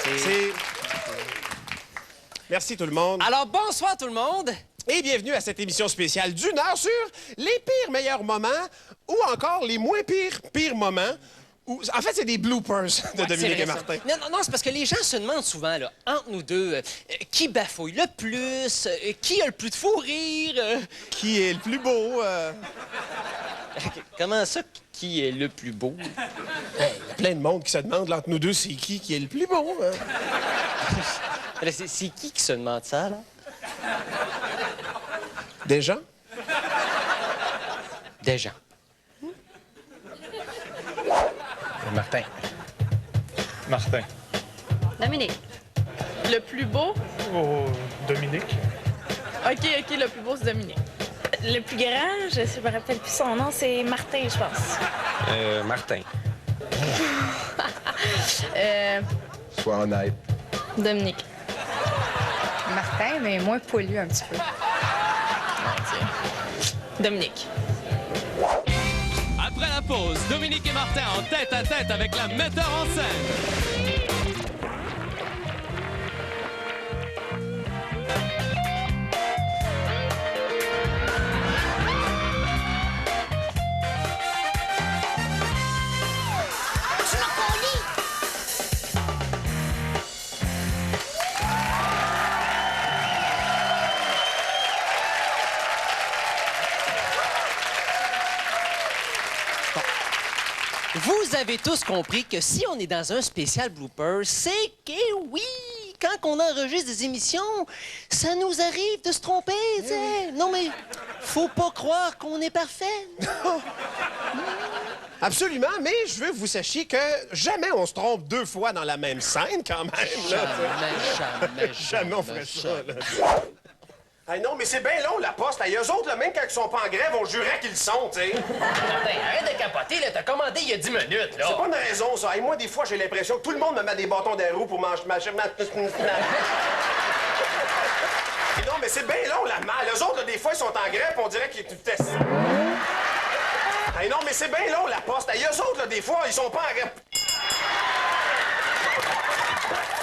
C'est... Merci tout le monde. Alors, bonsoir tout le monde. Et bienvenue à cette émission spéciale d'une heure sur les pires meilleurs moments ou encore les moins pires moments. En fait, c'est des bloopers de Dominique et Martin. Non, c'est parce que les gens se demandent souvent, là, entre nous deux, qui bafouille le plus, qui a le plus de fou rire. Qui est le plus beau? Comment ça, qui est le plus beau? Il y a plein de monde qui se demande, entre nous deux, c'est qui est le plus beau? Hein? C'est qui se demande ça, là? Des gens? Des gens. Martin. Martin. Dominique. Le plus beau? Oh, Dominique. OK, le plus beau, c'est Dominique. Le plus grand, je ne me rappelle plus son nom, c'est Martin, je pense. Martin. Sois honnête. Dominique. Martin, mais moins poilu un petit peu. Dominique. Après la pause, Dominique et Martin en tête à tête avec la metteur en scène. Vous avez tous compris que si on est dans un spécial blooper, c'est que oui, quand on enregistre des émissions, ça nous arrive de se tromper, tu sais. Non, mais faut pas croire qu'on est parfait. Absolument, mais je veux que vous sachiez que jamais on se trompe deux fois dans la même scène, quand même. Jamais on ferait ça. Là. Hey, non, mais c'est bien long, la poste. Hey, eux autres, là, même quand ils sont pas en grève, on jurait qu'ils le sont, tu sais. Arrête de capoter, là. T'as commandé il y a 10 minutes, là. C'est pas une raison, ça. Hey, moi, des fois, j'ai l'impression que tout le monde me met des bâtons dans les roues pour manger ma... Hey, non, mais c'est bien long, la malle. Eux autres, là, des fois, ils sont en grève, on dirait qu'ils testent. Hey, non, mais c'est bien long, la poste. Hey, eux autres, là, des fois, ils sont pas en grève.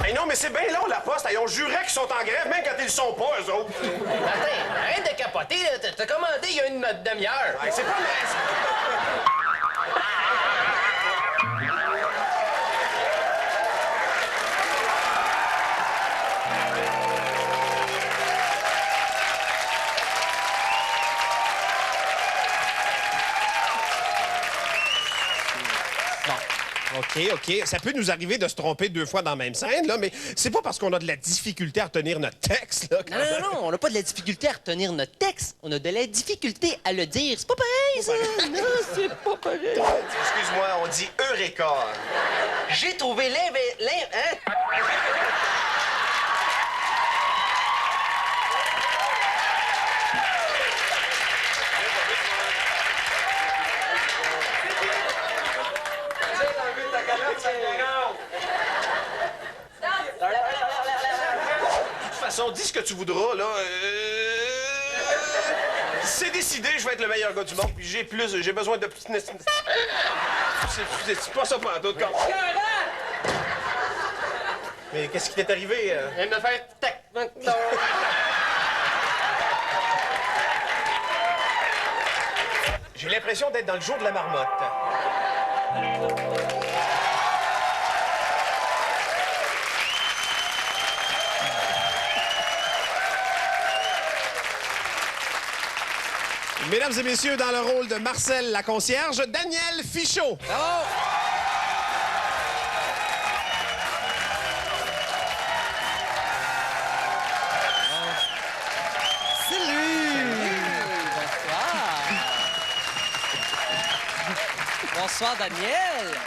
Hey, non, mais c'est bien long, la poste. Hey, on jurait qu'ils sont en grève, même quand ils le sont pas, eux autres. Attends, arrête de capoter, là. T'as commandé il y a une demi-heure. Hey, c'est pas une raison. OK. Ça peut nous arriver de se tromper deux fois dans la même scène, là, mais c'est pas parce qu'on a de la difficulté à retenir notre texte, là. Non, on n'a pas de la difficulté à retenir notre texte. On a de la difficulté à le dire. C'est pas pareil, ça. Non, c'est pas pareil. Excuse-moi, on dit Eureka. J'ai trouvé hein? De toute façon, dis ce que tu voudras, là. C'est décidé, je vais être le meilleur gars du monde, puis j'ai besoin de... C'est pas ça pour tout, quand... Mais qu'est-ce qui t'est arrivé? Elle me fait tac. J'ai l'impression d'être dans le jour de la marmotte. Mesdames et messieurs, dans le rôle de Marcel la concierge, Daniel Fichot. Bravo! Bonsoir, Daniel.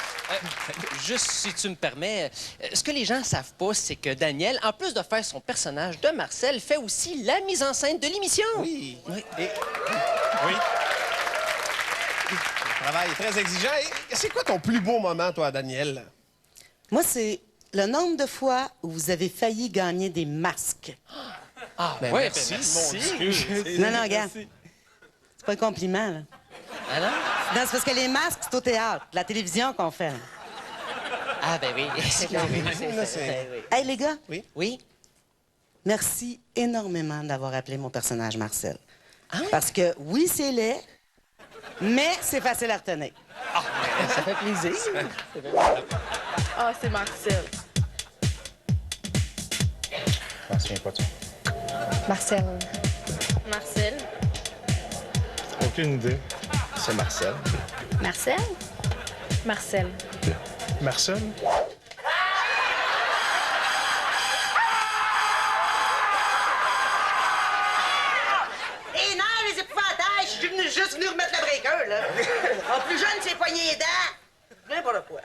Juste si tu me permets, ce que les gens savent pas, c'est que Daniel, en plus de faire son personnage de Marcel, fait aussi la mise en scène de l'émission. Oui. Oui. Le travail est très exigeant. Et c'est quoi ton plus beau moment, toi, Daniel? Moi, c'est le nombre de fois où vous avez failli gagner des masques. Ah, Ben, ouais, merci. Non, regarde. C'est pas un compliment, là. Ah non? Non, c'est parce que les masques, c'est au théâtre, la télévision qu'on fait. Ah, ben oui. Là, c'est- Ben oui. Hey, les gars, Oui? merci énormément d'avoir appelé mon personnage Marcel. Ah oui? Parce que, oui, c'est laid, mais c'est facile à retenir. Ça fait plaisir. Ah, c'est Marcel. Je m'en souviens pas de ça. Marcel. Marcel. Aucune idée. C'est Marcel. Marcel? Marcel. Marcel? Et non, les épouvantails, je suis juste venu remettre le breaker, là. En plus jeune, c'est poigné les dents. N'importe quoi.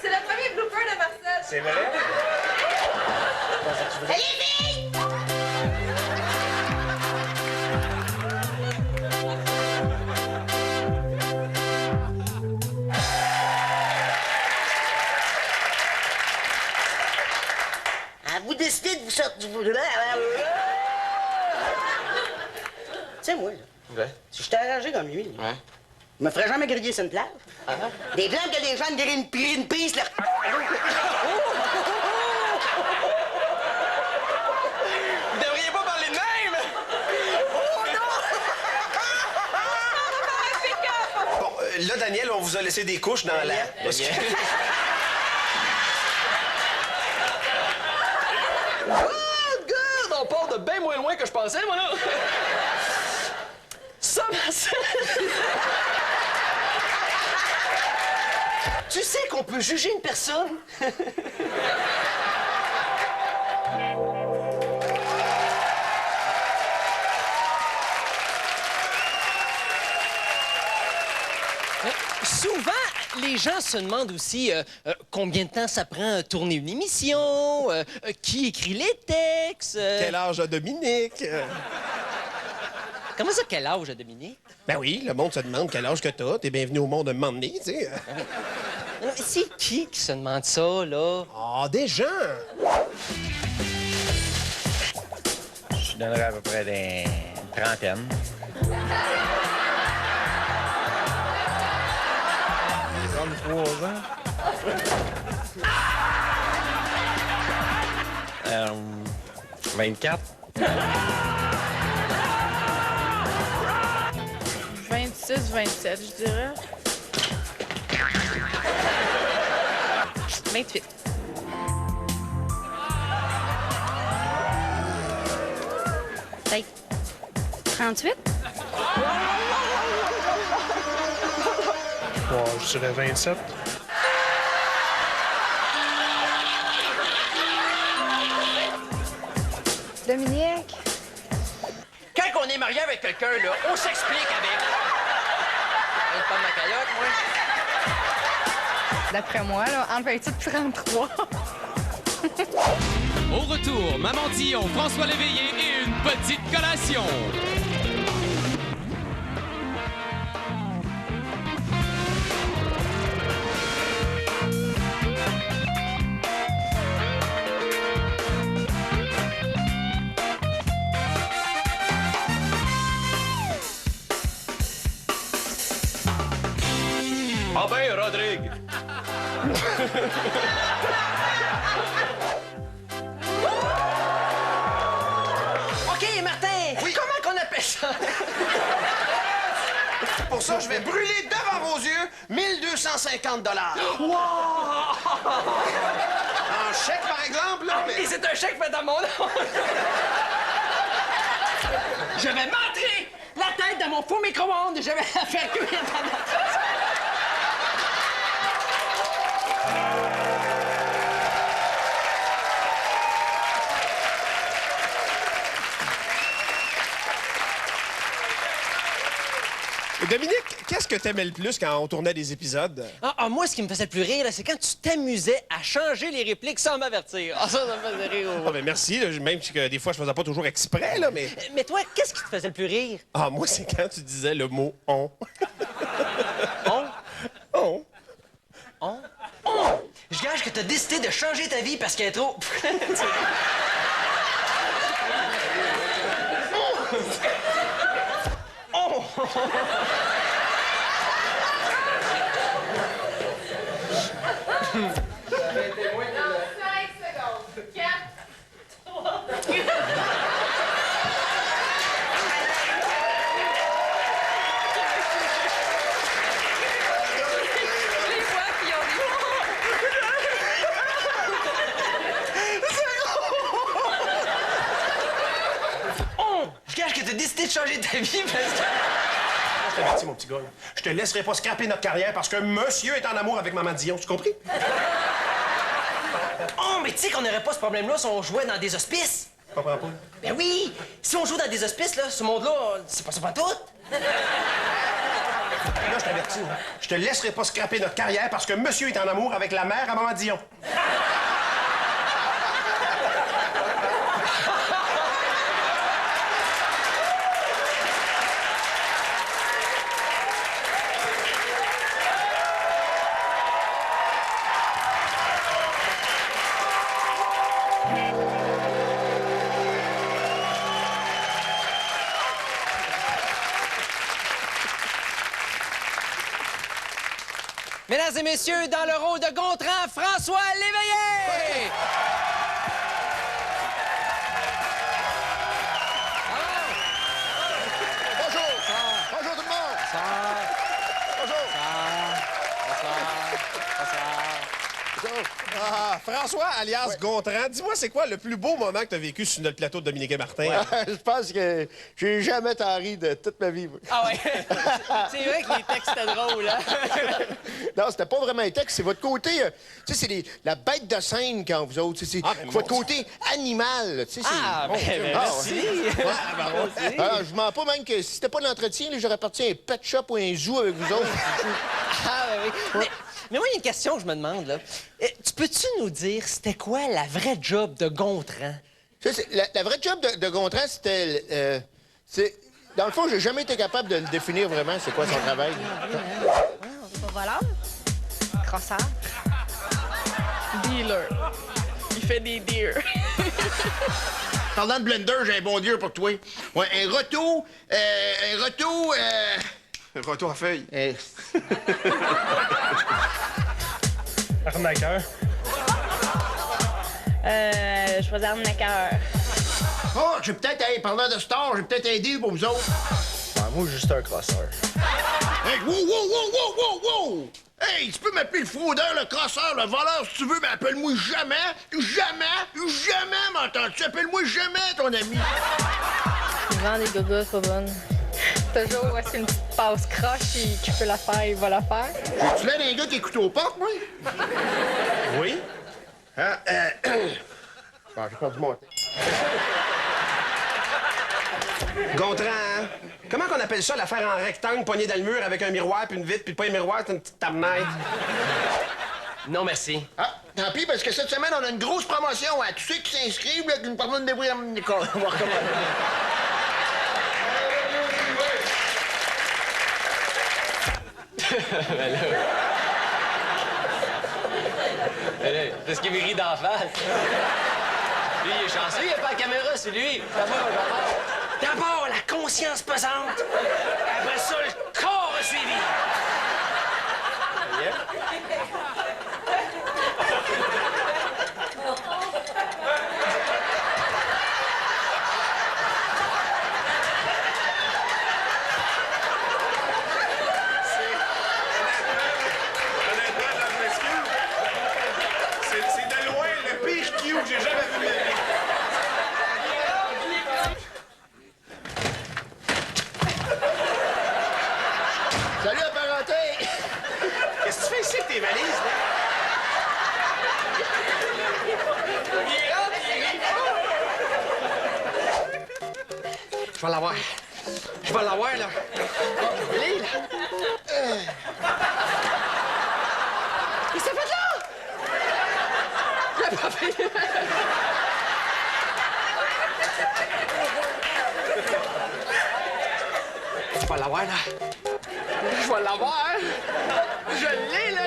C'est le premier blooper de Marcel. C'est vrai? Allez, filles! À vous décidez de vous sortir du... Tu sais, moi, là, si je t'ai arrangé comme lui, là, je me ferais jamais griller sur une plage. Des gens que les gens me grillent une prise, là. Vous devriez pas parler de même! Bon, là, Daniel, on vous a laissé des couches dans la... Good! On part de bien moins loin que je pensais, moi, là. Ça, Marcel! Tu sais qu'on peut juger une personne? Souvent, les gens se demandent aussi combien de temps ça prend à tourner une émission, qui écrit les textes. Quel âge a Dominique? Comment ça, quel âge, Dominique? Ben oui, le monde se demande quel âge que t'as. T'es bienvenu au monde un moment donné, tu sais. Non, mais c'est qui se demande ça, là? Ah, des gens! Je donnerais à peu près une trentaine. Trois ans. 24. 26, 27, je dirais. 28. Peut-être 38? Bon, je dirais 27. Dominique. Quand on est marié avec quelqu'un, là, on s'explique avec. Je pas ma calotte, moi. D'après moi, là, entre 28 et 33. Au retour, Maman Tillon, François Léveillé et une petite collation. Ah ben, Rodrigue! OK, Martin, comment qu'on appelle ça? Pour ça, je vais brûler devant vos yeux 1250 $. Wow! En chèque, par exemple, là, mais... Et c'est un chèque fait à mon nom. Je vais m'entrer la tête dans mon faux micro-ondes et je vais la faire cuire pendant... Dominique, qu'est-ce que t'aimais le plus quand on tournait des épisodes? Moi, ce qui me faisait le plus rire, là, c'est quand tu t'amusais à changer les répliques sans m'avertir. Ah, ça me faisait rire. Ah ben merci, là, même si que des fois, je faisais pas toujours exprès, là, mais... Mais toi, qu'est-ce qui te faisait le plus rire? Ah, moi, c'est quand tu disais le mot « on On? ». On. On? Je gage que t'as décidé de changer ta vie parce qu'elle est trop... Oh! Je gage que t'as décidé de changer ta vie parce que... Je t'avertis, mon petit gars. Je te laisserai pas scraper notre carrière parce que monsieur est en amour avec Maman Dion. Tu compris? Oh, mais tu sais qu'on n'aurait pas ce problème-là si on jouait dans des hospices. Je comprends pas. Ben oui! Si on joue dans des hospices, là, ce monde-là, c'est pas ça pas tout. Là, je t'avertis. Hein. Je te laisserai pas scraper notre carrière parce que monsieur est en amour avec la mère à Maman Dion. Mesdames et messieurs, dans le rôle de Gontran, François Léveillé! Bonjour! Bonjour tout le monde! Bonjour! Ah, François, alias Gontran, dis-moi, c'est quoi le plus beau moment que tu as vécu sur notre plateau de Dominique et Martin? Je pense que j'ai jamais tant ri de toute ma vie. Moi. Ah ouais? C'est vrai que les textes étaient drôles, hein? Non, c'était pas vraiment un texte, c'est votre côté... tu sais, c'est la bête de scène quand vous autres. C'est votre côté animal. Tu sais, Merci! Je mens pas même que si c'était pas l'entretien, j'aurais parti à un pet shop ou un zoo avec vous autres. Ah, oui. Mais moi, il y a une question que je me demande, là. Tu peux-tu nous dire c'était quoi la vraie job de Gontran? La vraie job de Gontran, c'était... dans le fond, j'ai jamais été capable de le définir vraiment, c'est quoi son travail. C'est pas voleur. Crosseur. Dealer. Il fait des deers. Parlant de blender, j'ai un bon Dieu pour toi. Ouais, un râteau... Un retour à feuille. Arnaqueur. Choisir arnaqueur. Oh, j'ai peut-être, parlant de star, j'ai peut-être un deal pour vous autres. Moi, juste un crosseur. Hey, wow! Hey, tu peux m'appeler le fraudeur, le crosseur, le voleur, si tu veux, mais appelle-moi jamais, m'entends-tu? Appelle-moi jamais, ton ami. Il vend des gogos pas bonnes. Toujours, c'est une petite passe croche, qui peut la faire, il va la faire. Tu l'air d'un gars qui écoute aux portes, moi? Oui? Bon, j'ai perdu mon temps. Gontran, hein? Comment qu'on appelle ça, l'affaire en rectangle, poignée dans le mur avec un miroir, puis une vitre, puis pas un miroir, c'est une petite tabenette? Non, merci. Ah, tant pis, parce que cette semaine, on a une grosse promotion à tous ceux qui s'inscrivent, là, qui nous permettent de débrouiller mon école. On va recommencer. C'est ce qui me rit d'en face. Lui, il est chanceux, il n'y a pas la caméra, c'est lui. D'abord, la conscience pesante. Après ça, le corps a suivi. C'est de loin le pire cue que j'ai jamais vu de ma vie. Salut, apparenté! Qu'est-ce que tu fais ici avec tes valises, là? Je vais l'avoir. Je vais l'avoir, là. Allez, là. Qu'est-ce que t'as fait là? Il a pas fait. Je vais l'avoir, là. Je vais l'avoir. Je l'ai, là.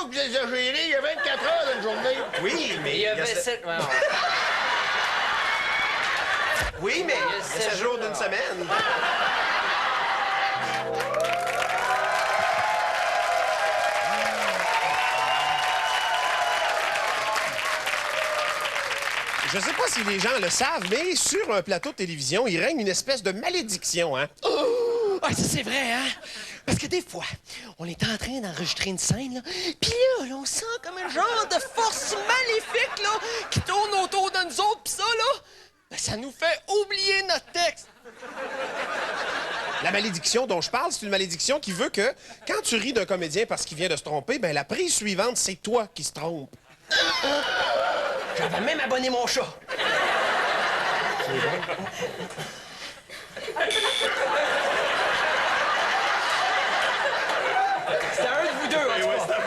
que vous exagérez. Il y a 24 heures dans une journée. Oui, mais... Il y avait 7... Oui, mais il y a 7 jours d'une semaine. Je sais pas si les gens le savent, mais sur un plateau de télévision, il règne une espèce de malédiction, hein? Oh! Ah, ça, c'est vrai, hein? Parce que des fois, on est en train d'enregistrer une scène, là, puis là, on sent comme un genre de force maléfique, là, qui tourne autour de nous autres, pis ça, là, ben, ça nous fait oublier notre texte. La malédiction dont je parle, c'est une malédiction qui veut que, quand tu ris d'un comédien parce qu'il vient de se tromper, ben la prise suivante, c'est toi qui se trompe. J'avais même abonné mon chat. C'était un de vous deux, en tout cas.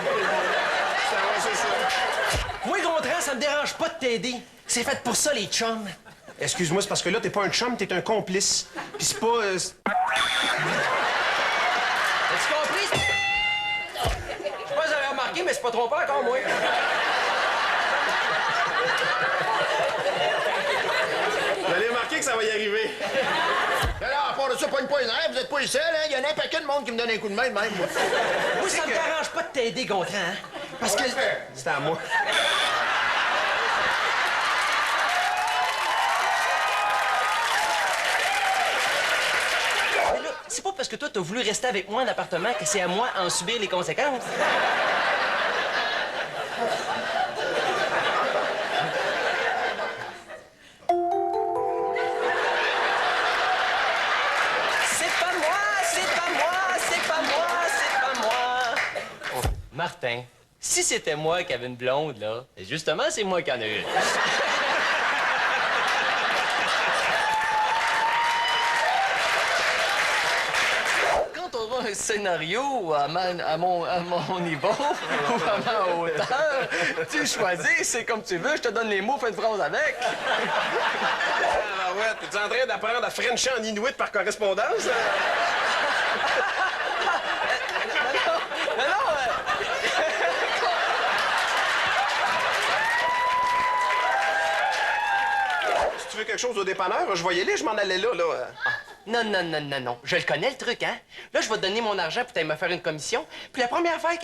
Moi, Gontran, ça me dérange pas de t'aider. C'est fait pour ça, les chums. Excuse-moi, c'est parce que là, t'es pas un chum, t'es un complice. Puis c'est pas... As-tu compris? Je sais pas si j'avais remarqué, mais c'est pas trompé encore, moi. Vous allez remarquer que ça va y arriver. Alors, à part de ça, pogne pas les nerfs, vous êtes pas les seuls, hein? Il y en a un paquet de monde qui me donne un coup de main de même, moi. Moi, ça me dérange pas de t'aider, Gontran, hein? Parce que... C'était à moi. Mais là, c'est pas parce que toi, t'as voulu rester avec moi en appartement que c'est à moi d'en subir les conséquences. Martin, si c'était moi qui avais une blonde, là, justement, c'est moi qui en ai une. Quand on aura un scénario à mon niveau ou à ma hauteur, tu choisis, c'est comme tu veux, je te donne les mots, fais une phrase avec. Ah ouais, t'es en train d'apprendre à frencher en inuit par correspondance? Si tu veux quelque chose au dépanneur, je vais y aller, je m'en allais là. Ah. Non. Je le connais, le truc, hein? Là, je vais te donner mon argent pour t'aller me faire une commission. Puis la première affaire...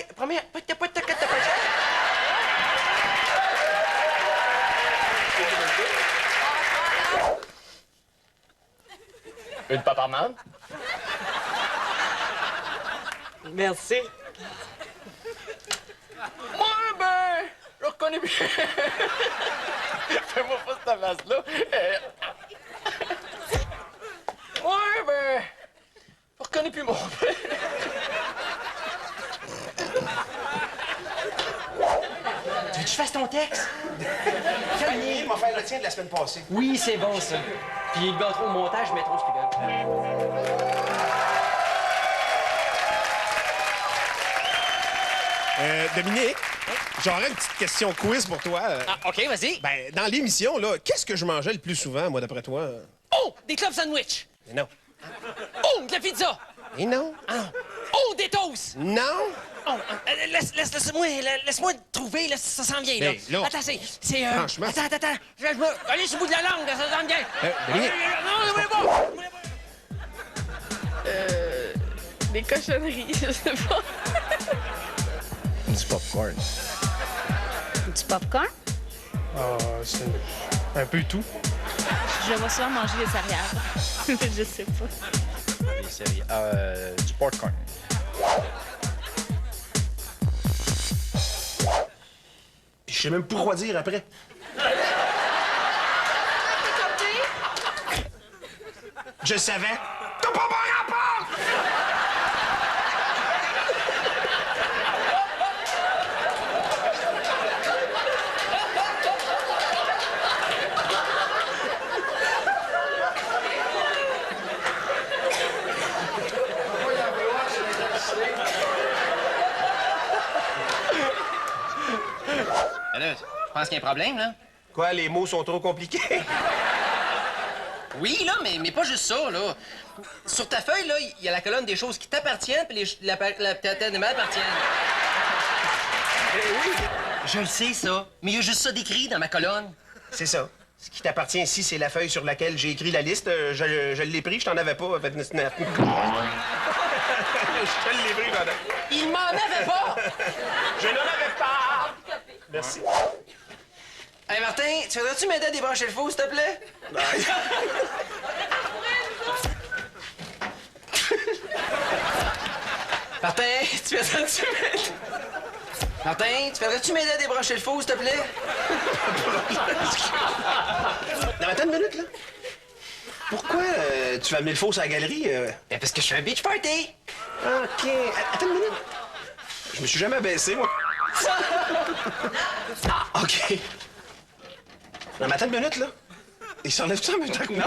Une paparmane? Merci. Ouais, ben, je reconnais bien. Fais-moi pas cette face-là. Ouais, ben, je reconnais plus mon père. Tu veux que je fasse ton texte? Il m'a fait le tien de la semaine passée. Oui, c'est bon, ça. Puis il gâtera au montage, je mettrai ce qu'ils veulent. Dominique, j'aurais une petite question quiz pour toi. Ah, OK, vas-y. Ben, dans l'émission, là, qu'est-ce que je mangeais le plus souvent, moi, d'après toi? Oh, des clubs sandwich. Mais non. Oh, de la pizza. Et non. Ah. Oh, des toasts. Non. Oh, laisse-moi trouver, là, ça s'en vient, là. Ben, là, attends, c'est... franchement. Attends. Je me... Allez sur le bout de la langue, là, ça s'en vient. Dominique. Non, je voulais pas. Des cochonneries, je sais pas. Du popcorn. Du popcorn? C'est un peu tout. Je vais souvent manger des céréales. Je sais pas. Des céréales. Du popcorn. Je sais même pas quoi dire après. Je savais. T'as pas bon rapport! Là, je pense qu'il y a un problème, là. Quoi, les mots sont trop compliqués? Oui, là, mais pas juste ça, là. Sur ta feuille, là, il y a la colonne des choses qui t'appartiennent puis la m'appartiennent. Je le sais, ça. Mais il y a juste ça d'écrit dans ma colonne. C'est ça. Ce qui t'appartient ici, c'est la feuille sur laquelle j'ai écrit la liste. Je l'ai pris, je t'en avais pas. Je te l'ai pris, madame. Il m'en avait pas! Je n'en avais pas! Merci. Hey, Martin, tu voudrais-tu m'aider à débrancher le faux, s'il te plaît? Martin, tu voudrais-tu m'aider? Martin, tu voudrais-tu m'aider à débrancher le faux, s'il te plaît? Non, attends une minute, là. Pourquoi tu vas amener le faux à la galerie? Ben, parce que je suis un beach party! OK. Attends une minute. Je me suis jamais baissé, moi. OK. Non, mais attends une minute, là. Il s'enlève-tu en même temps que moi?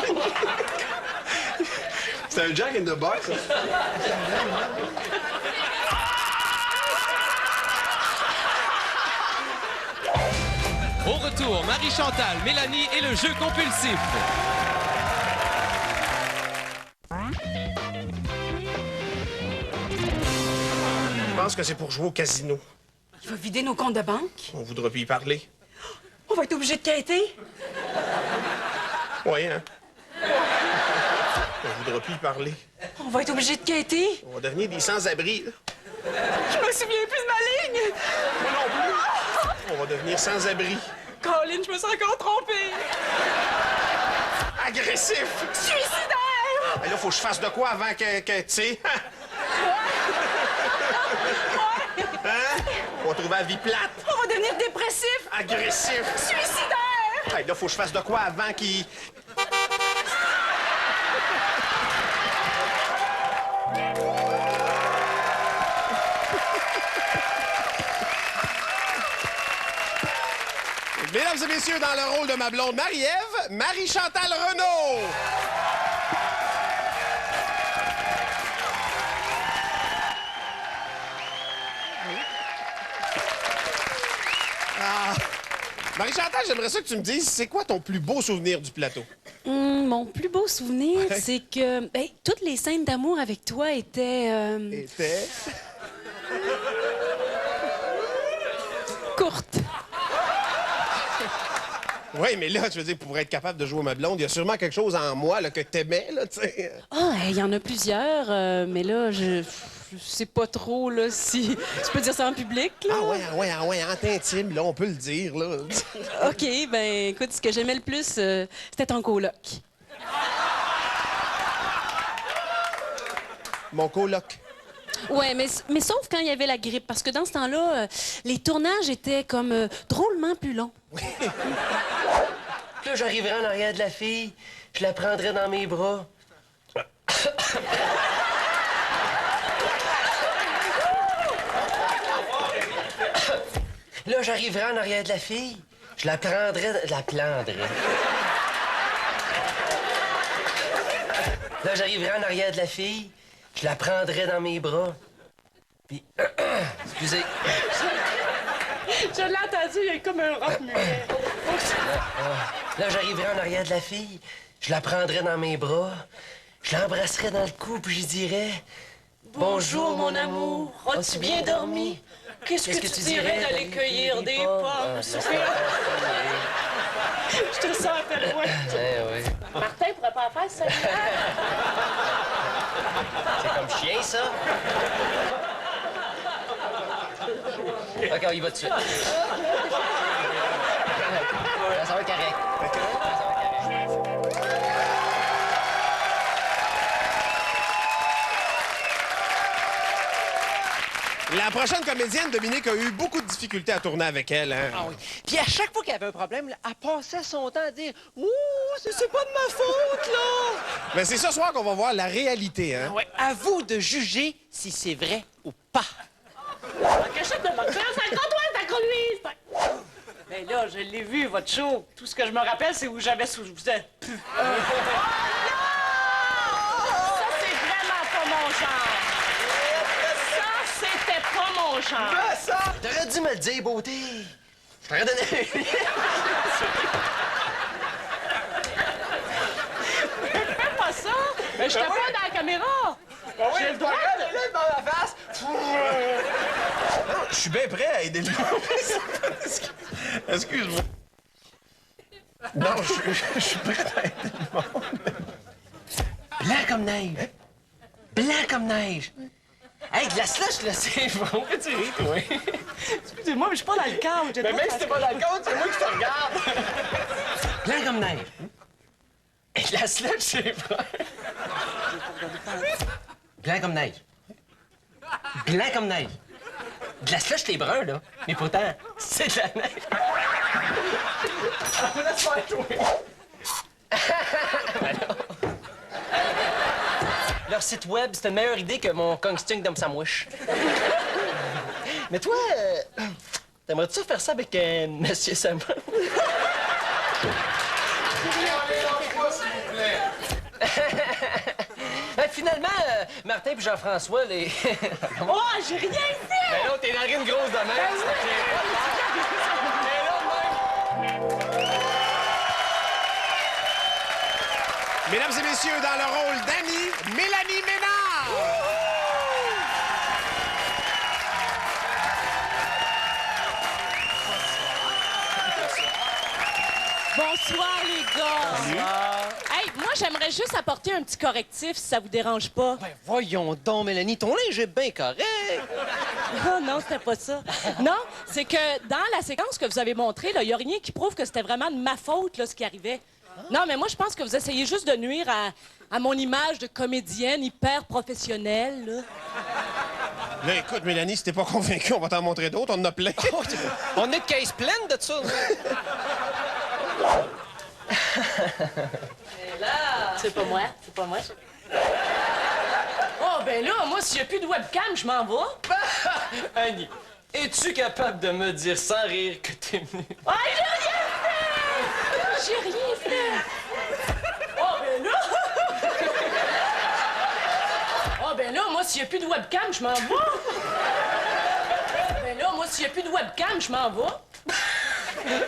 C'est un Jack in the Box, ça. Au retour, Marie-Chantal, Mélanie et le jeu compulsif. Je pense que c'est pour jouer au casino. Il va vider nos comptes de banque. On voudra plus y parler. On va être obligé de quitter. Oui, hein? On voudra plus y parler. On va être obligé de quitter. On va devenir des sans-abri, là. Je me souviens plus de ma ligne. Moi non plus. On va devenir sans-abri. Colin, je me suis encore trompée. Agressif! Suicidaire. Là, faut que je fasse de quoi avant que tu sais. Hein? On va trouver la vie plate. On va devenir dépressif. Agressif. Suicidaire. Là, faut que je fasse de quoi avant qu'il... Mesdames et messieurs, dans le rôle de ma blonde Marie-Ève, Marie-Chantal Renaud. Marie-Chantal, j'aimerais ça que tu me dises, c'est quoi ton plus beau souvenir du plateau? Mon plus beau souvenir, c'est que toutes les scènes d'amour avec toi étaient... Était... courtes. Oui, mais là, tu veux dire, pour être capable de jouer ma blonde, il y a sûrement quelque chose en moi là, que t'aimais, là, tu sais. Ah, il y en a plusieurs, mais là, je sais pas trop là, si je peux dire ça en public. Là. Ah ouais, en t'intime, là, on peut le dire, là. OK, ben écoute, ce que j'aimais le plus, c'était ton coloc. Mon coloc. Ouais, mais sauf quand il y avait la grippe, parce que dans ce temps-là, les tournages étaient comme drôlement plus longs. Là, j'arriverai en arrière de la fille, je la prendrai dans mes bras. Là, j'arriverai en arrière de la fille, je la prendrai... La prendrai. Là, j'arriverai en arrière de la fille, je la prendrai dans mes bras. Puis... Excusez. Je l'ai entendu, il y a comme un rock muet. Là, j'arriverai en arrière de la fille, je la prendrai dans mes bras, je l'embrasserai dans le cou, puis je dirais... Bonjour, mon amour, as-tu bien dormi? Qu'est-ce que tu dirais d'aller cueillir des pommes? Je te sens un peu loin. Oui. Martin pourrait pas faire ça. C'est comme chien, ça. OK, on y va tout de suite. Ça va correct. La prochaine comédienne, Dominique, a eu beaucoup de difficultés à tourner avec elle. Hein? Ah oui. Puis à chaque fois qu'il y avait un problème, là, elle passait son temps à dire « Ouh, c'est pas de ma faute, là! » Mais c'est ce soir qu'on va voir la réalité, hein? Ouais, à vous de juger si c'est vrai ou pas. Cachette de boxeur, c'est un comptoir, c'est un lui. Mais là, je l'ai vu, votre show. Tout ce que je me rappelle, c'est où j'avais sous... Vous êtes pu. Ça, c'est vraiment pas mon genre. Ça, c'était pas mon genre. Ça! T'aurais dû me le dire, beauté. Je t'aurais donné un lien. Fais pas ça. Mais je te vois dans la caméra. J'ai le droit de... dans la face. suis bien prêt à aider le monde. Excuse-moi. Non, je suis prêt à aider le monde. Blanc comme neige. Blanc comme neige. Hey, de la slush, là, c'est bon. Tu ris, toi. Excusez-moi, mais je suis pas dans le cadre. Mais même si t'es pas dans le compte, c'est moi qui te regarde. Blanc comme neige. Et de la slush, c'est vrai. Blanc comme neige. Blanc comme neige. De la slush, t'es brun, là. Mais pourtant, c'est de la neige. Laisse faire, toi. Leur site web, c'est une meilleure idée que mon Kong Dum Sandwich. Mais toi, t'aimerais-tu faire ça avec Monsieur Samuel? Ben, finalement, Martin et Jean-François, les... Oh, j'ai rien fait! Ben non, t'es narine grosse de même. Mesdames et messieurs, dans le rôle d'Annie, Mélanie Ménard! Bonsoir, les gars. Hey, moi, j'aimerais juste apporter un petit correctif, si ça vous dérange pas. Ben voyons donc, Mélanie, ton linge est bien correct. Oh non, c'était pas ça. Non, c'est que dans la séquence que vous avez montrée, il y a rien qui prouve que c'était vraiment de ma faute, là, ce qui arrivait. Non, mais moi, je pense que vous essayez juste de nuire à mon image de comédienne hyper professionnelle, là. Là, écoute, Mélanie, si t'es pas convaincue, on va t'en montrer d'autres. On en a plein. On est de caisse pleine de ça. C'est pas moi, c'est pas moi. Oh, ben là, moi, s'il y a plus de webcam, je m'en vais. Annie, es-tu capable de me dire sans rire que t'es venue? Ah, j'ai rien fait! J'ai rien fait! Oh, ben là! Oh, ben là, moi, s'il y a plus de webcam, je m'en vais. Ben là, moi, s'il y a plus de webcam, je m'en vais.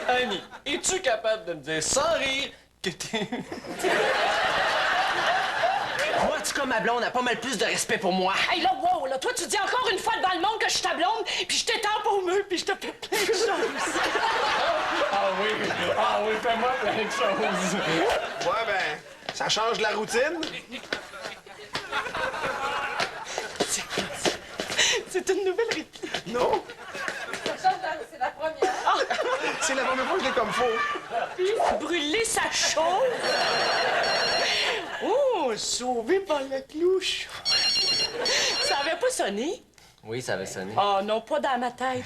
Annie, es-tu capable de me dire sans rire que t'es... Moi, en tout cas, ma blonde a pas mal plus de respect pour moi. Hey, là, wow, là, toi, tu dis encore une fois devant le monde que je suis ta blonde, puis je t'étends au mur, puis je te fais plein de choses. Ah oui, fais-moi plein de choses. Ouais, ben, ça change la routine. C'est une nouvelle réplique. Non, C'est la première. c'est la première fois que je l'ai comme faux. Brûler sa chaude. Oh, sauvé par la clouche. Ça avait pas sonné? Oui, ça avait sonné. Oh non, pas dans ma tête.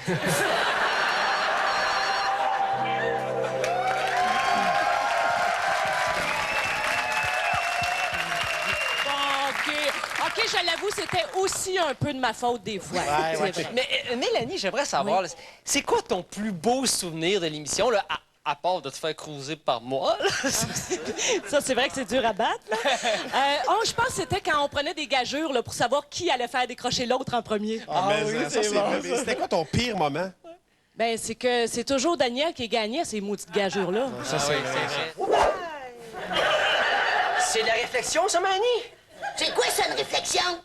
OK, je l'avoue, c'était aussi un peu de ma faute des fois. Ouais. C'est vrai. Mais Mélanie, j'aimerais savoir, là, c'est quoi ton plus beau souvenir de l'émission, là, à part de te faire cruiser par moi? Là? Ça, c'est vrai que c'est dur à battre. Là. Je pense que c'était quand on prenait des gagures là, pour savoir qui allait faire décrocher l'autre en premier. C'était quoi ton pire moment? Ben, c'est que c'est toujours Daniel qui gagnait ces maudites gagures-là. Ça, c'est... C'est de la réflexion, ça, Mélanie? C'est quoi ça, une réflexion?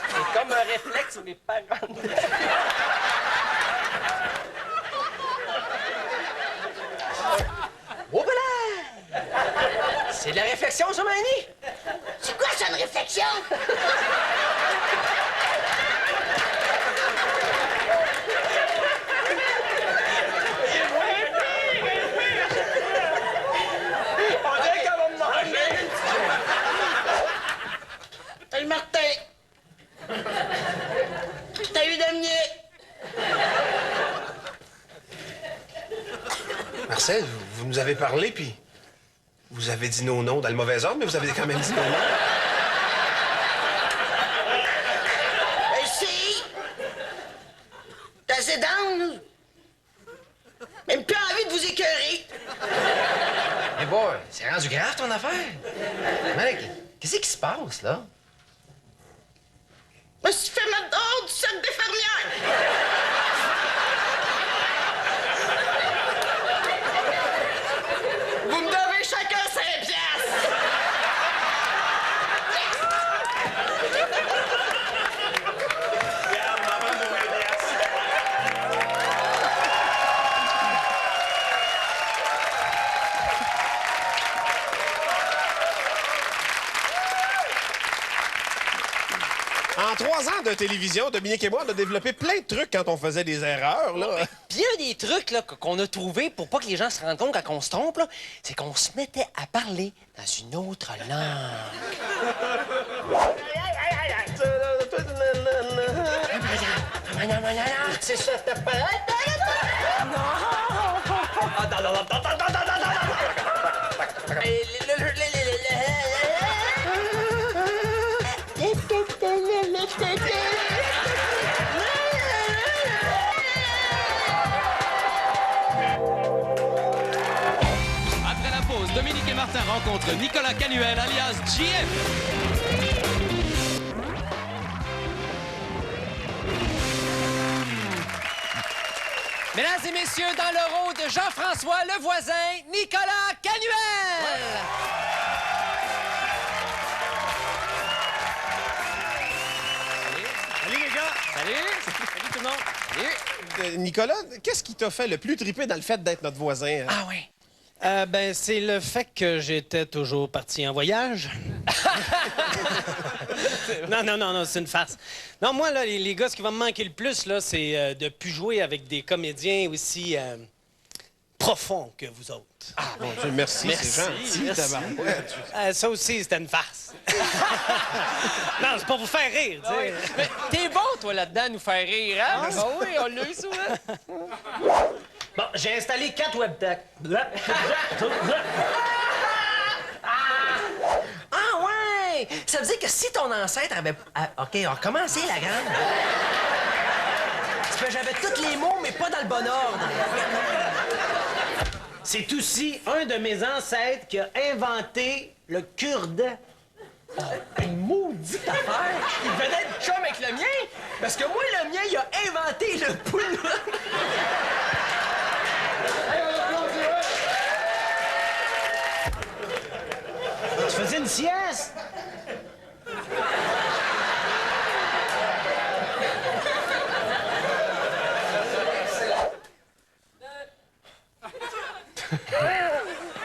C'est comme un réflexe sur les parents. Oh, ben là! C'est de la réflexion, ça, Mélanie? C'est quoi ça, une réflexion? On dirait qu'elle va me manger! Hey, Martin! T'as eu Damien? Marcel, vous nous avez parlé, puis vous avez dit nos noms dans le mauvais ordre, mais vous avez quand même dit nos noms. Si! T'as assez down, là? Même plus envie de vous écœurer. Mais bon, c'est rendu grave, ton affaire. Mec, qu'est-ce qui se passe, là? Je me suis fait mettre dehors du cercle des femmes En 3 ans de télévision, Dominique et moi, on a développé plein de trucs quand on faisait des erreurs, là. Puis un des trucs là, qu'on a trouvé pour pas que les gens se rendent compte quand on se trompe, là, c'est qu'on se mettait à parler dans une autre langue. C'est ça, t'as pas... Après la pause, Dominique et Martin rencontrent Nicolas Canuel, alias JF. Mesdames et messieurs, dans le rôle de Jean-François le voisin, Nicolas Canuel! Salut, les gars! Salut! Salut tout le monde! Salut! Nicolas, qu'est-ce qui t'a fait le plus triper dans le fait d'être notre voisin? Ah oui? Ben, c'est le fait que j'étais toujours parti en voyage. Non, c'est une farce. Non, moi, là, les gars, ce qui va me manquer le plus, là, c'est de plus jouer avec des comédiens aussi profonds que vous autres. Ah, mon Dieu, merci, c'est gentil, merci. tabarouette. Ça aussi, c'était une farce. Non, c'est pour vous faire rire, tu sais. Mais t'es bon, toi, là-dedans, à nous faire rire, hein? Ah oui, on l'a eu souvent. Bon, j'ai installé 4 webcams. Ah ouais! Ça veut dire que si ton ancêtre avait... OK, on va recommencer, la grande. C'est que j'avais tous les mots, mais pas dans le bon ordre. C'est aussi un de mes ancêtres qui a inventé le cure-dent. Oh, une maudite affaire! Il venait de chum avec le mien! Parce que moi, le mien, il a inventé le poule. Tu faisais une sieste?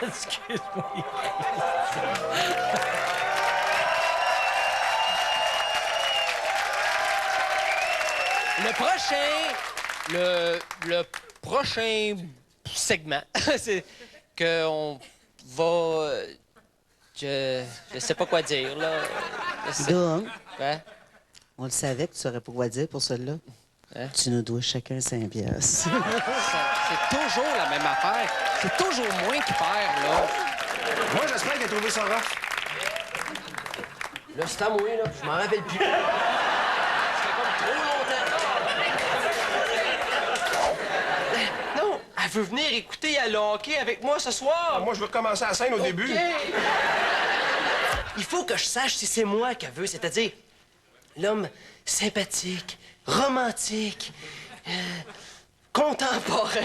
Excuse-moi. Le prochain segment, c'est qu'on va... Je sais pas quoi dire, là. Dom, Ouais? on le savait que tu saurais pas quoi dire pour celle-là. Hein? Tu nous dois chacun 5 piastres. C'est toujours la même affaire. C'est toujours moi qui perds, là. Moi, j'espère qu'il a trouvé ça rough. Là, c'est à moi, là. Je m'en rappelle plus. Ça fait comme trop longtemps. Non, elle veut venir écouter à le hockey avec moi ce soir. Moi, je veux recommencer la scène au début. Il faut que je sache si c'est moi qu'elle veut, c'est-à-dire l'homme sympathique, romantique, contemporain.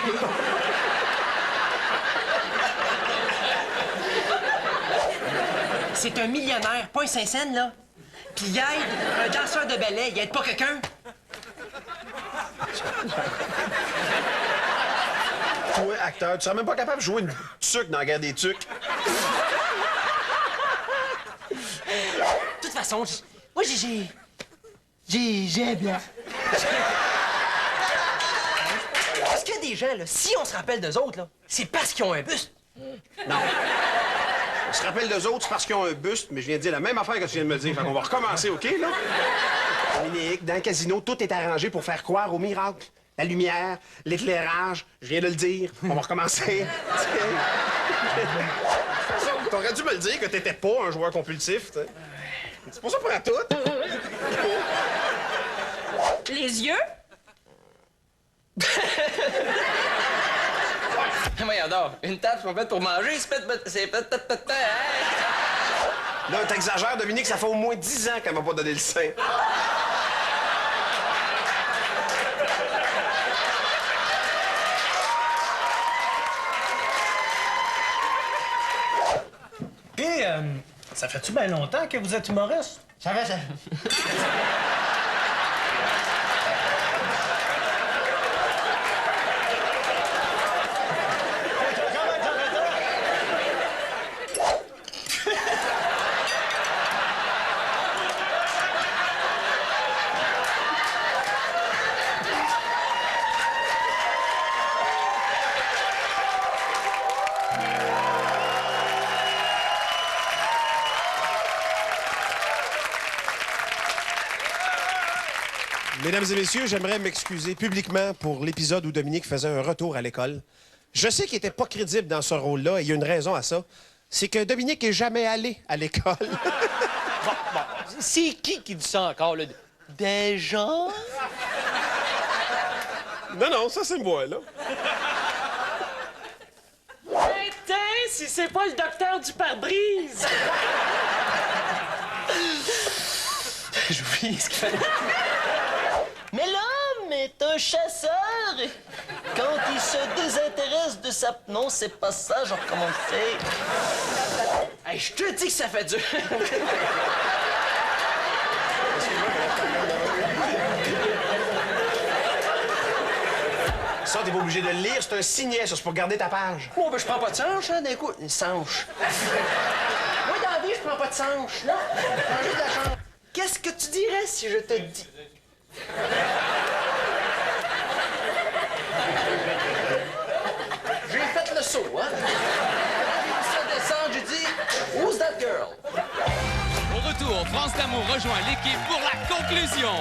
C'est un millionnaire, pas un Saint-Saëns, là. Puis il aide un danseur de ballet, il aide pas quelqu'un. Toi, acteur, tu serais même pas capable de jouer une tuque dans la guerre des tucs. De toute façon, moi, j'ai un blanc. Parce qu'il y a des gens, là, si on se rappelle d'eux autres, là, c'est parce qu'ils ont un buste. Non. On se rappelle d'eux autres, c'est parce qu'ils ont un buste, mais je viens de dire la même affaire que tu viens de me dire. Fait qu'on va recommencer, OK, là? Dominique, dans le casino, tout est arrangé pour faire croire au miracle. La lumière, l'éclairage, je viens de le dire. On va recommencer. T'aurais dû me le dire que t'étais pas un joueur compulsif, tu sais. C'est pour ça pour à tout. Les yeux? Voyons donc, une table complète pour manger, c'est... Là, t'exagères, Dominique, ça fait au moins 10 ans qu'elle m'a pas donné le sein. Et, ça fait-tu bien longtemps que vous êtes humoriste? Ça va, ça. Mesdames et messieurs, j'aimerais m'excuser publiquement pour l'épisode où Dominique faisait un retour à l'école. Je sais qu'il était pas crédible dans ce rôle-là et il y a une raison à ça. C'est que Dominique est jamais allé à l'école. Bon, c'est qui dit ça encore, là? Des gens? Non, ça c'est moi, là. Putain, si c'est pas le docteur du pare-brise! J'oublie ce qu'il fallait. Mais l'homme est un chasseur. Quand il se désintéresse de sa... Non, c'est pas ça, genre, comment on fait? Hey, je te dis que ça fait dur. Ça, t'es pas obligé de le lire, c'est un signet, ça, c'est pour garder ta page. Oh, ben, je prends pas de sanche, hein, d'un coup. Une sanche. Moi, dans la vie, je prends pas de sanche. Non, je prends juste de la change. Qu'est-ce que tu dirais si je te dis... J'ai fait le saut, hein? J'ai vu ça descendre, j'ai dit « Who's that girl? » Au retour, France D'Amour rejoint l'équipe pour la conclusion.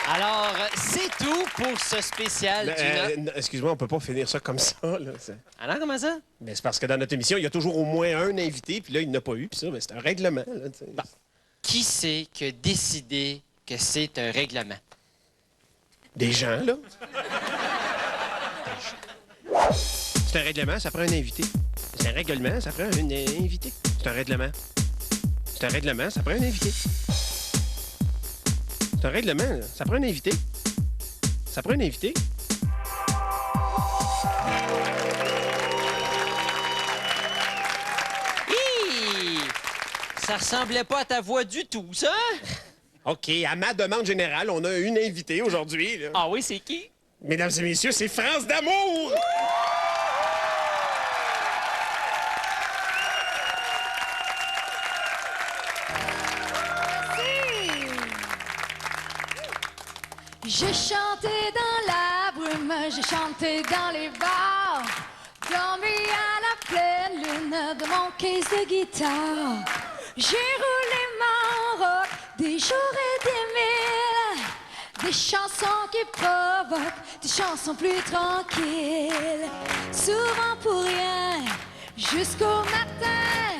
Alors, c'est tout pour ce spécial Excuse-moi, on peut pas finir ça comme ça, là. Alors, comment ça? Ben, c'est parce que dans notre émission, il y a toujours au moins un invité, puis là, il n'y en a pas eu, puis ça, ben, c'est un règlement, là, tu sais. Bon. Qui c'est qui a décidé que c'est un règlement? Des gens, là. C'est un règlement, ça prend un invité. C'est un règlement, ça prend un invité. C'est un règlement. C'est un règlement, ça prend un invité. C'est un règlement, là. Ça prend un invité. Ça prend un invité. Hi! Ça ressemblait pas à ta voix du tout, ça? OK, à ma demande générale, on a une invitée aujourd'hui, là. Ah oui, c'est qui? Mesdames et messieurs, c'est France D'Amour! J'ai chanté dans la brume, j'ai chanté dans les bars, dormi à la pleine lune de mon case de guitare. J'ai roulé mon rock des jours et des mille, des chansons qui provoquent, des chansons plus tranquilles. Souvent pour rien, jusqu'au matin,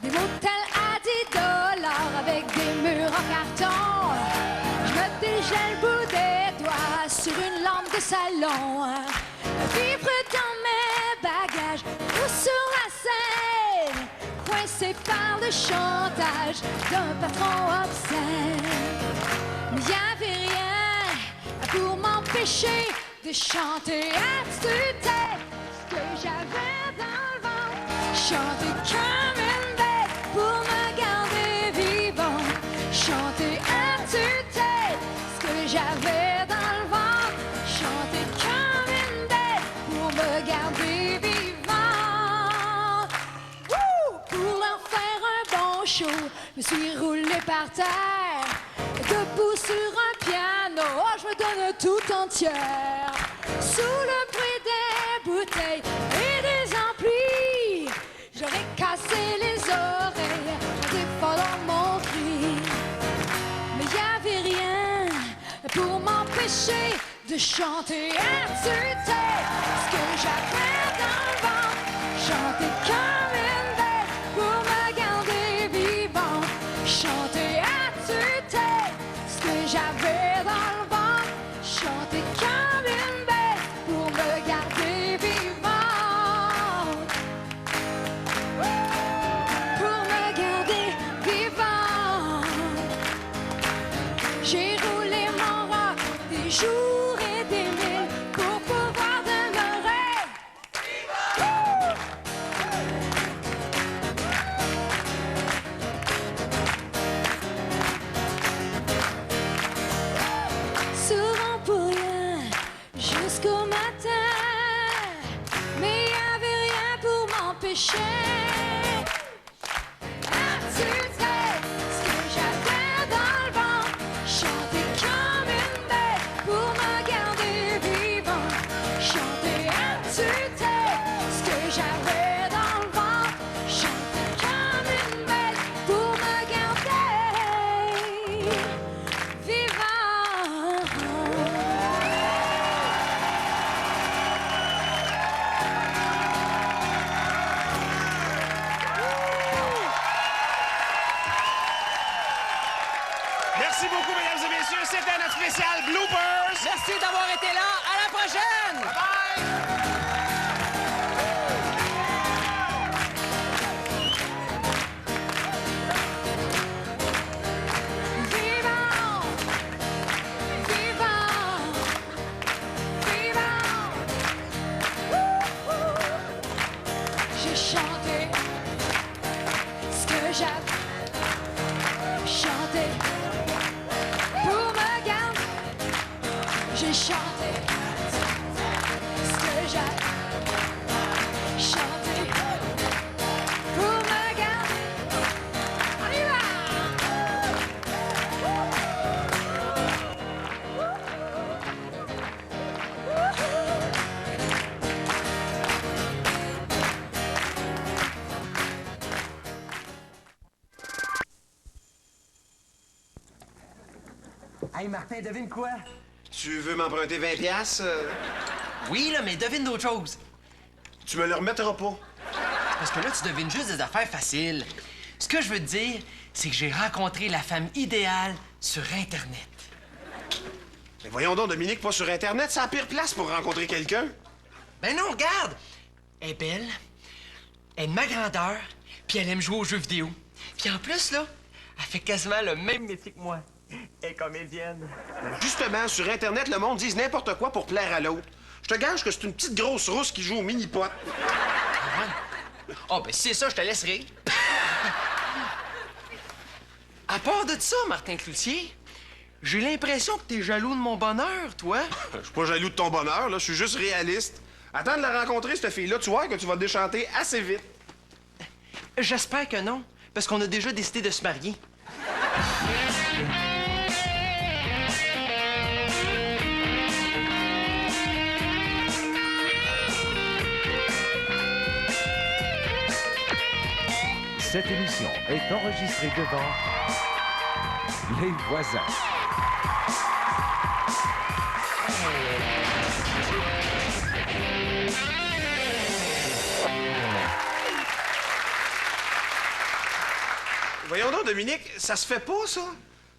des motels à $10 avec des murs en carton. Je me dégèle le bout des doigts sur une lampe de salon. Vivre dans mes bagages ou sur la scène, coincé par le chantage d'un patron obscène. Mais y avait rien pour m'empêcher de chanter à tue-tête ce que j'avais dans le ventre. Chanter comme une bête pour me garder vivant. Chanter à tue-tête ce que j'avais dans le ventre. Chanter comme une bête pour me garder vivant. Wouh! Pour leur faire un bon show, je me suis roulé par terre. Debout sur un piano, oh, je me donne tout entière. Sous le bruit des bouteilles et des amplis, j'aurais cassé les oreilles en défendant mon cri. Mais y avait rien pour m'empêcher de chanter à tue-tête ce que j'avais dans le ventre. Chanter comme une bête pour me garder vivant. Chanter à tue-tête ce que j'avais dans le ventre. Chanter comme une bête pour me garder vivant. Pour me garder vivant. J'ai roulé mon rock des jours et des mille pour pouvoir demeurer. Souvent pour rien, jusqu'au matin, mais y avait rien pour m'empêcher. À tue-tête, ce que j'avais dans le ventre, chanter comme une bête pour me garder vivant. Chanter à tue-tête. chanter pour me garder. On y va! Hey, Martin, devine quoi? Tu veux m'emprunter 20 piastres? Oui, là, mais devine d'autres choses. Tu me le remettras pas. Parce que là, tu devines juste des affaires faciles. Ce que je veux te dire, c'est que j'ai rencontré la femme idéale sur Internet. Mais voyons donc, Dominique, pas sur Internet, c'est la pire place pour rencontrer quelqu'un. Ben non, regarde! Elle est belle, elle est de ma grandeur, puis elle aime jouer aux jeux vidéo. Puis en plus, là, elle fait quasiment le même métier que moi. Elle est comédienne. Justement, sur Internet, le monde dit n'importe quoi pour plaire à l'autre. Je te gage que c'est une petite grosse rousse qui joue au mini-pot. Oh, ben si c'est ça, je te laisse rire. À part de ça, Martin Cloutier, j'ai l'impression que t'es jaloux de mon bonheur, toi. Je suis pas jaloux de ton bonheur, là. Je suis juste réaliste. Attends de la rencontrer, cette fille-là. Tu vois que tu vas te déchanter assez vite. J'espère que non, parce qu'on a déjà décidé de se marier. Cette émission est enregistrée devant les voisins. Voyons donc, Dominique, ça se fait pas, ça.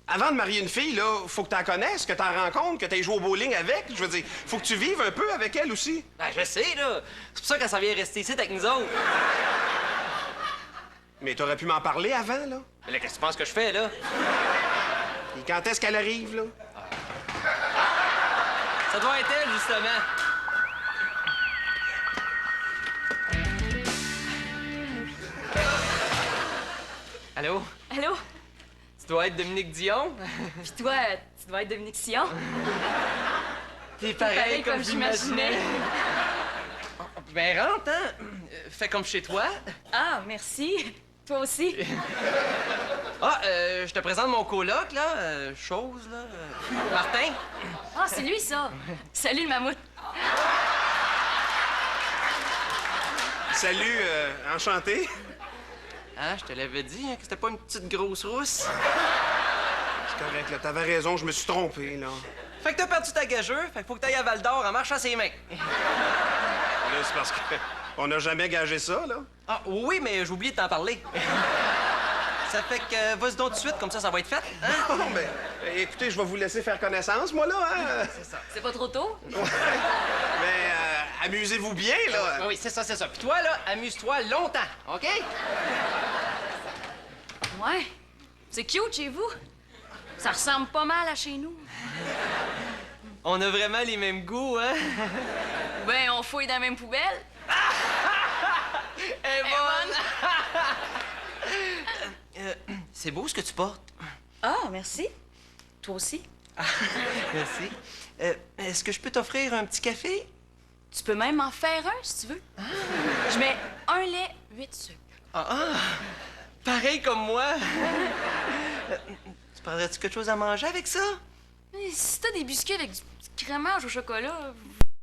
Avant de marier une fille, là, faut que t'en connaisses, que t'en rencontres, que t'aies joué au bowling avec. Je veux dire, faut que tu vives un peu avec elle aussi. Ben, je sais, là. C'est pour ça qu'elle s'en vient rester ici avec nous autres. Mais t'aurais pu m'en parler avant, là. Mais là, qu'est-ce que tu penses que je fais, là? Et quand est-ce qu'elle arrive, là? Ça doit être elle, justement. Allô? Allô? Tu dois être Dominique Dion? Puis toi, tu dois être Dominique Sion. T'es pareil comme j'imaginais. Ben, rentre, hein? Fais comme chez toi. Ah, merci. Toi aussi. Ah, je te présente mon coloc, là. Chose, là. Martin. Ah, c'est lui, ça. Salut, le mammouth. Salut, enchanté. Ah, je te l'avais dit, hein, que c'était pas une petite grosse rousse. C'est correct, là. T'avais raison, je me suis trompé, là. Fait que t'as perdu ta gageure, fait qu'il faut que t'ailles à Val-d'Or en marchant ses mains. Là, c'est parce qu'on n'a jamais gagé ça, là. Ah, oui, mais j'ai oublié de t'en parler. Ça fait que vas-y donc tout de suite, comme ça va être fait. Hein? Non, mais écoutez, je vais vous laisser faire connaissance, moi, là, hein? C'est ça. C'est pas trop tôt? Ouais. Mais amusez-vous bien, là. Oui, c'est ça, c'est ça. Puis toi, là, amuse-toi longtemps, OK? Ouais. C'est cute chez vous. Ça ressemble pas mal à chez nous. On a vraiment les mêmes goûts, hein? Ben, on fouille dans la même poubelle. Elle est bonne! C'est beau ce que tu portes. Ah, merci. Toi aussi. Merci. Est-ce que je peux t'offrir un petit café? Tu peux même en faire un, si tu veux. Je mets un lait, 8 sucres. Pareil comme moi. Tu prendrais-tu quelque chose à manger avec ça? Si t'as des biscuits avec du crémage au chocolat,